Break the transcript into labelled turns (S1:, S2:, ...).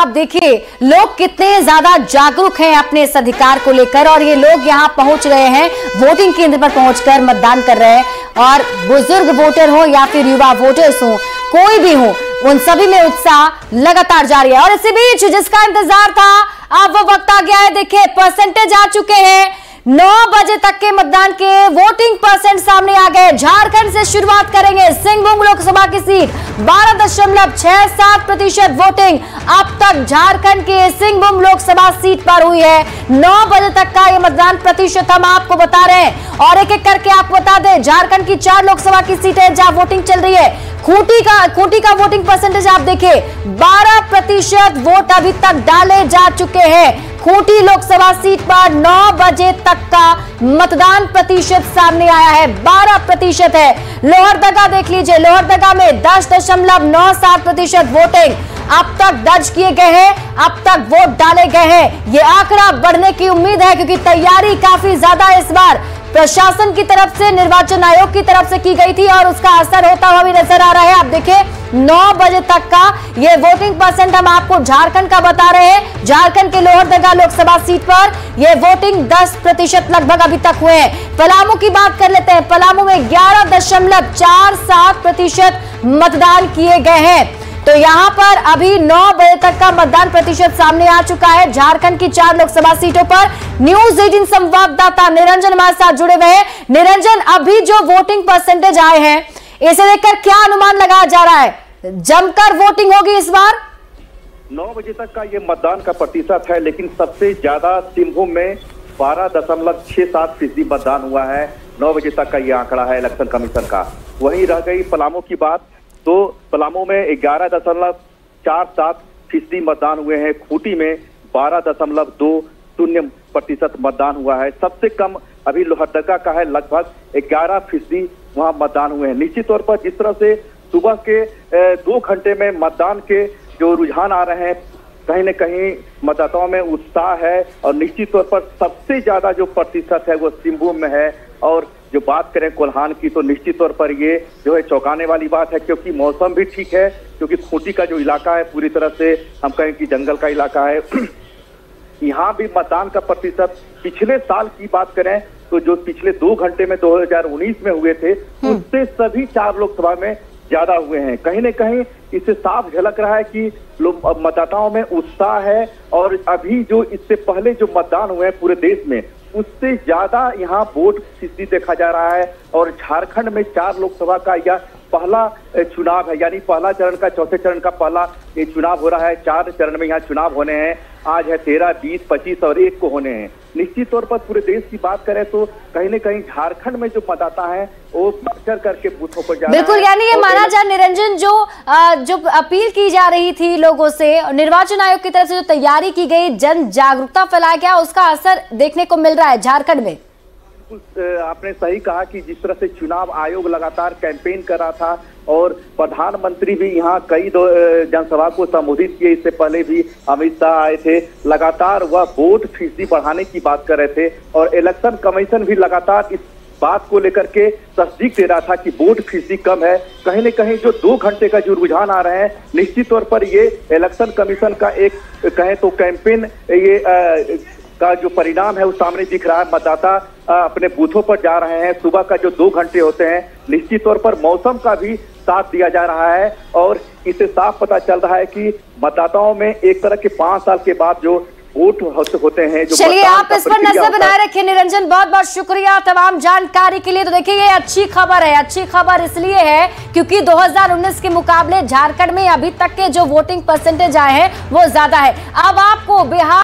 S1: देखिए लोग कितने ज्यादा जागरूक हैं अपने इस अधिकार को लेकर, और ये लोग यहाँ पहुंच रहे हैं, वोटिंग केंद्र पर पहुंचकर मतदान कर रहे हैं। और बुजुर्ग वोटर हो या फिर युवा वोटर्स हो, कोई भी हो, उन सभी में उत्साह लगातार जारी है। और इसी बीच जिसका इंतजार था, अब वो वक्त आ गया है। देखिए परसेंटेज आ चुके हैं, 9 बजे तक के मतदान के वोटिंग परसेंट सामने आ गए। झारखंड से शुरुआत करेंगे। सिंहभूम लोकसभा की सीट 12.67% वोटिंग अब तक झारखंड के सिंहभूम लोकसभा सीट पर हुई है। 9 बजे तक का ये मतदान प्रतिशत हम आपको बता रहे हैं, और एक एक करके आपको बता दें। झारखंड की 4 लोकसभा की सीटें जहां वोटिंग चल रही है। खूंटी का वोटिंग परसेंटेज आप देखिए, 12% वोट अभी तक डाले जा चुके हैं। खूंटी लोकसभा सीट पर 9 बजे तक का मतदान प्रतिशत सामने आया है, 12% है। लोहरदगा देख लीजिए, लोहरदगा में 10.97% वोटिंग अब तक दर्ज किए गए हैं, अब तक वोट डाले गए हैं। ये आंकड़ा बढ़ने की उम्मीद है, क्योंकि तैयारी काफी ज्यादा इस बार प्रशासन की तरफ से, निर्वाचन आयोग की तरफ से की गई थी, और उसका असर होता हुआ भी नजर आ रहा है। आप देखिए 9 बजे तक का ये वोटिंग परसेंट हम आपको झारखंड का बता रहे हैं। झारखंड के लोहरदगा लोकसभा सीट पर ये वोटिंग 10% लगभग अभी तक हुए हैं। पलामू की बात कर लेते हैं। पलामू में 11.47% मतदान किए गए हैं। तो यहां पर अभी 9 बजे तक का मतदान प्रतिशत सामने आ चुका है झारखंड की 4 लोकसभा सीटों पर। न्यूज 18 संवाददाता निरंजन हमारे साथ जुड़े हुए हैं। निरंजन, अभी जो वोटिंग परसेंटेज आए हैं, इसे देखकर क्या अनुमान लगाया जा रहा है? जमकर वोटिंग होगी इस बार?
S2: 9 बजे तक का ये मतदान का प्रतिशत है, लेकिन सबसे ज्यादा सिंहभूम में 12.67% मतदान हुआ है। 9 बजे तक का ये आंकड़ा है इलेक्शन कमीशन का। वहीं रह गई पलामू की बात, तो पलामू में 11.47% मतदान हुए हैं। खूंटी में 12.20% मतदान हुआ है। सबसे कम अभी लोहरदगा का है, लगभग 11% वहां मतदान हुए हैं। निश्चित तौर पर जिस तरह से सुबह के 2 घंटे में मतदान के जो रुझान आ रहे हैं, कहीं न कहीं मतदाताओं में उत्साह है, और निश्चित तौर पर सबसे ज्यादा जो प्रतिशत है वो सिंहभूम में है। और जो बात करें कोल्हान की, तो निश्चित तौर पर ये जो है चौंकाने वाली बात है, क्योंकि मौसम भी ठीक है, क्योंकि खूंटी का जो इलाका है पूरी तरह से हम कहें कि जंगल का इलाका है। यहाँ भी मतदान का प्रतिशत पिछले साल की बात करें तो जो पिछले 2 घंटे में 2019 में हुए थे, उससे सभी 4 लोकसभा में ज्यादा हुए हैं। कहीं न कहीं इससे साफ झलक रहा है कि लोग मतदाताओं में उत्साह है, और अभी जो इससे पहले जो मतदान हुए हैं पूरे देश में, उससे ज्यादा यहाँ वोट स्थिति देखा जा रहा है। और झारखंड में 4 लोकसभा का यह पहला चुनाव है, यानी पहला चरण का, चौथे चरण का पहला ये चुनाव हो रहा है। 4 चरण में यहाँ चुनाव होने हैं। आज है 13, 20, 25 और 1 को होने हैं। निश्चित तौर पर पूरे देश की बात करें तो कहीं न कहीं झारखंड में जो मतदाता हैं वो बढ़ करके बूथों पर जा रहे हैं।
S1: बिल्कुल, यानी ये माना जाए निरंजन, जो अपील की जा रही थी लोगों से, निर्वाचन आयोग की तरफ से जो तैयारी की गई, जन जागरूकता फैलाया गया, उसका असर देखने को मिल रहा है झारखंड में।
S2: आपने सही कहा कि जिस तरह से चुनाव आयोग लगातार कैंपेन कर रहा था, और प्रधानमंत्री भी यहाँ कई जनसभा को संबोधित किए, इससे पहले भी अमित शाह आए थे, लगातार वह वोट फीसदी बढ़ाने की बात कर रहे थे। और इलेक्शन कमीशन भी लगातार इस बात को लेकर के तस्दीक दे रहा था कि वोट फीसदी कम है। कहीं न कहीं जो 2 घंटे का जो रुझान आ रहे हैं, निश्चित तौर पर ये इलेक्शन कमीशन का एक कहें तो कैंपेन ये का जो परिणाम है वो सामने दिख रहा है। मतदाता अपने बूथों पर जा रहे हैं। सुबह का जो 2 घंटे होते हैं, निश्चित तौर पर मौसम का भी साथ दिया जा रहा है, और इससे साफ पता चल रहा है कि मतदाताओं में एक तरह के 5 साल के बाद जो वोट होते हैं।
S1: चलिए, आप इस पर नजर बनाए रखिए निरंजन, बहुत बहुत शुक्रिया तमाम जानकारी के लिए। तो देखिए, ये अच्छी खबर है। अच्छी खबर इसलिए है क्योंकि 2019 के मुकाबले झारखंड में अभी तक के जो वोटिंग परसेंटेज आए हैं वो ज्यादा है। अब आपको बिहार